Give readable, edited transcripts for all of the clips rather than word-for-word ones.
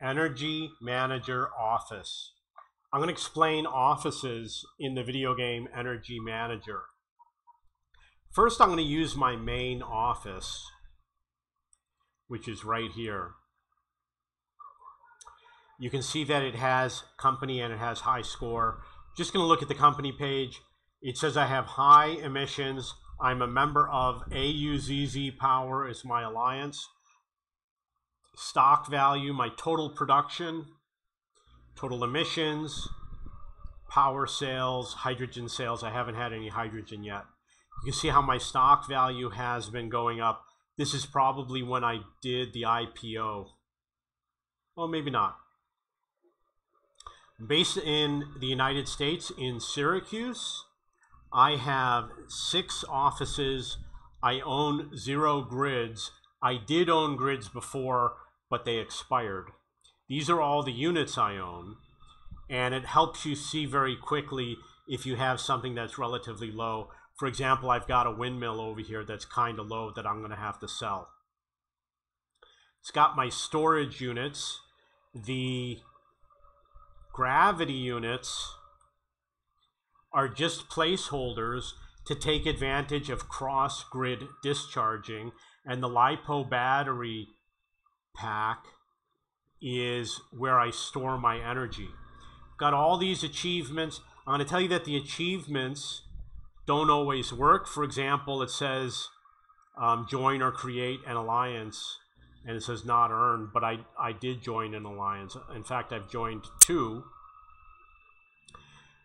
Energy Manager Office. I'm going to explain offices in the video game Energy Manager. First, I'm going to use my main office, which is right here. You can see that it has company and it has high score. Just going to look at the company page. It says I have high emissions. I'm a member of AUZZ Power is my alliance. Stock value, my total production, total emissions, power sales, hydrogen sales. I haven't had any hydrogen yet. You can see how my stock value has been going up. This is probably when I did the IPO. Well, maybe not. Based in the United States, in Syracuse, I have 6 offices. I own 0 grids. I did own grids before, but they expired. These are all the units I own, and it helps you see very quickly if you have something that's relatively low. For example, I've got a windmill over here that's kind of low that I'm going to have to sell. It's got my storage units. The gravity units are just placeholders to take advantage of cross-grid discharging, and the LiPo battery pack is where I store my energy. Got all these achievements. I'm going to tell you that the achievements don't always work. For example, it says join or create an alliance, and it says not earned, but I did join an alliance. In fact, I've joined 2.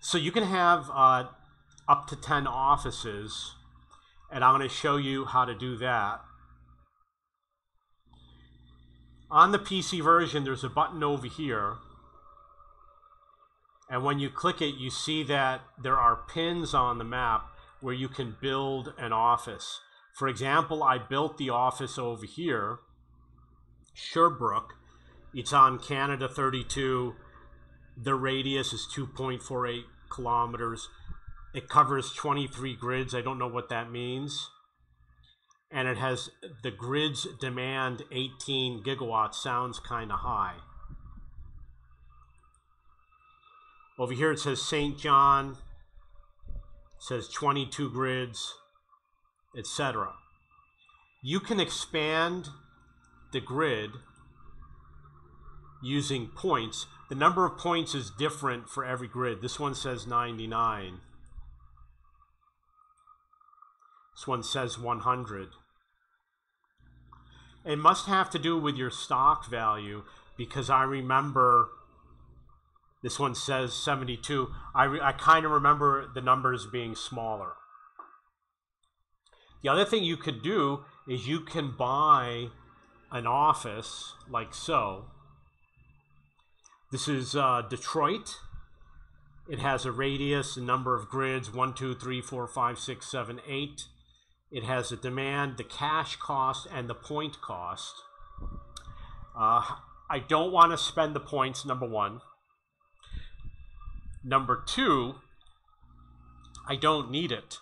So you can have up to 10 offices, and I'm going to show you how to do that. On the PC version, there's a button over here, and when you click it, you see that there are pins on the map where you can build an office. For example, I built the office over here, Sherbrooke. It's on Canada 32. The radius is 2.48 kilometers. It covers 23 grids. I don't know what that means. And it has the grids demand 18 gigawatts. Sounds kind of high. Over here it says St. John. It says 22 grids, etc. You can expand the grid using points. The number of points is different for every grid. This one says 99. This one says 100. It must have to do with your stock value, because I remember this one says 72. I kind of remember the numbers being smaller. The other thing you could do is you can buy an office like so. This is Detroit. It has a radius, a number of grids, 1, 2, 3, 4, 5, 6, 7, 8. It has a demand, the cash cost, and the point cost. I don't want to spend the points, number 1. Number 2, I don't need it,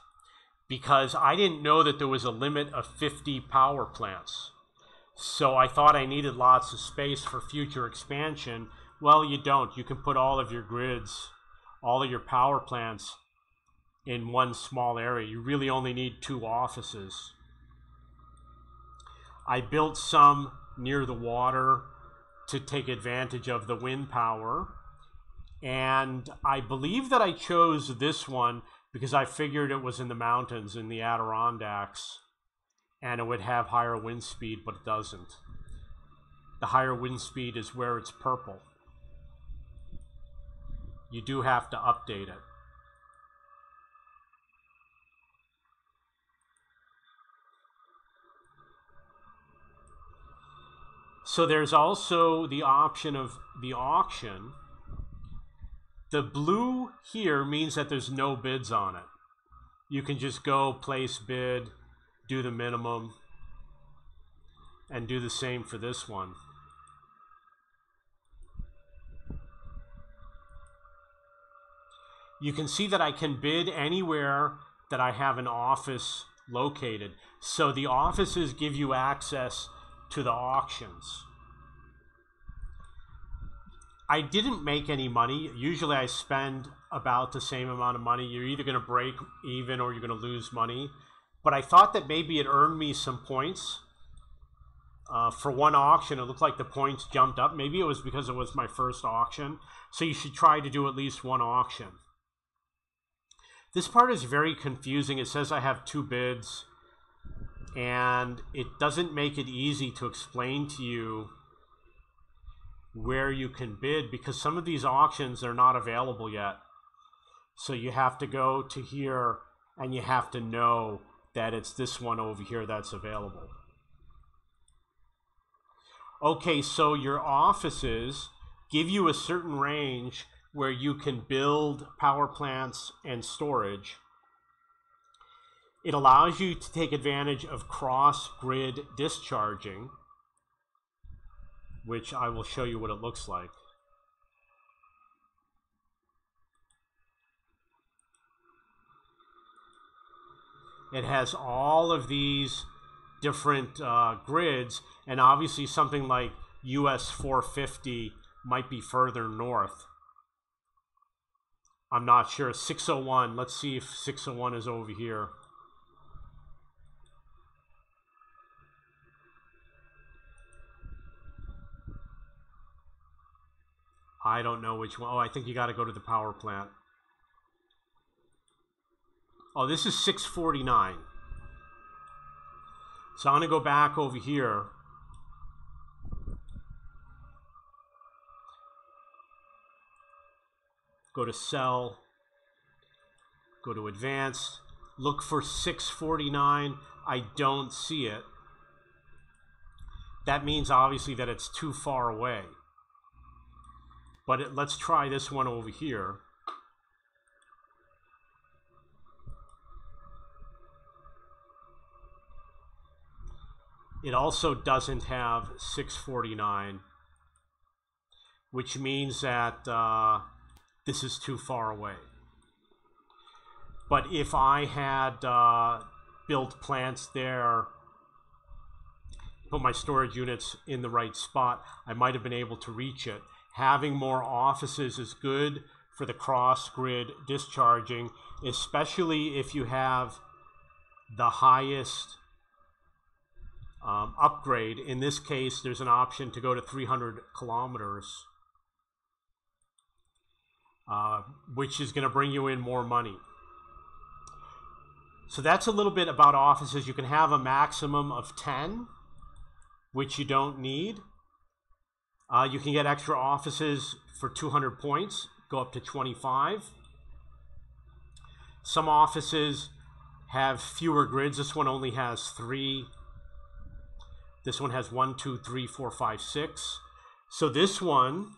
because I didn't know that there was a limit of 50 power plants. So I thought I needed lots of space for future expansion. Well, you don't. You can put all of your grids, all of your power plants in one small area. You really only need 2 offices. I built some near the water to take advantage of the wind power. And I believe that I chose this one because I figured it was in the mountains in the Adirondacks and it would have higher wind speed, but it doesn't. The higher wind speed is where it's purple. You do have to update it. So there's also the option of the auction. The blue here means that there's no bids on it. You can just go place bid, do the minimum, and do the same for this one. You can see that I can bid anywhere that I have an office located. So the offices give you access to the auctions. I didn't make any money. Usually I spend about the same amount of money. You're either going to break even or you're going to lose money. But I thought that maybe it earned me some points. For one auction, it looked like the points jumped up. Maybe it was because it was my first auction. So you should try to do at least one auction. This part is very confusing. It says I have 2 bids. And it doesn't make it easy to explain to you where you can bid, because some of these auctions are not available yet. So you have to go to here and you have to know that it's this one over here that's available. Okay, so your offices give you a certain range where you can build power plants and storage. It allows you to take advantage of cross-grid discharging, which I will show you what it looks like. It has all of these different grids, and obviously something like US 450 might be further north. I'm not sure. 601, let's see if 601 is over here. I don't know which one. Oh, I think you got to go to the power plant. Oh, this is 649. So I'm going to go back over here. Go to sell. Go to advanced. Look for 649. I don't see it. That means obviously that it's too far away. But let's try this one over here. It also doesn't have 649, which means that this is too far away. But if I had built plants there, put my storage units in the right spot, I might have been able to reach it. Having more offices is good for the cross-grid discharging, especially if you have the highest upgrade. In this case, there's an option to go to 300 kilometers, which is going to bring you in more money. So that's a little bit about offices. You can have a maximum of 10, which you don't need. You can get extra offices for 200 points, go up to 25. Some offices have fewer grids. This one only has 3. This one has 1, 2, 3, 4, 5, 6. So this one,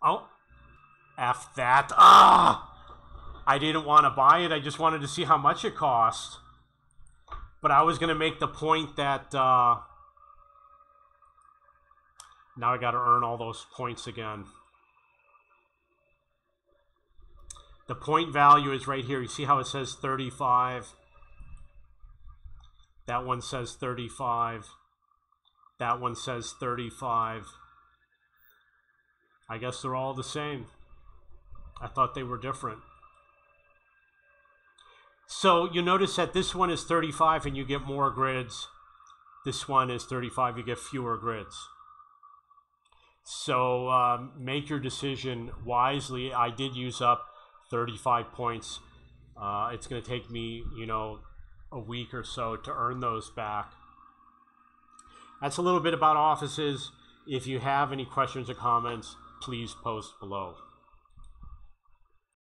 oh, F that. I didn't want to buy it. I just wanted to see how much it cost. But I was going to make the point that now I got to earn all those points again. The point value is right here. You see how it says 35? That one says 35. That one says 35. I guess they're all the same. I thought they were different. So you notice that this one is 35 and you get more grids. This one is 35, you get fewer grids. So make your decision wisely. I did use up 35 points. It's going to take me, a week or so to earn those back. That's a little bit about offices. If you have any questions or comments, please post below.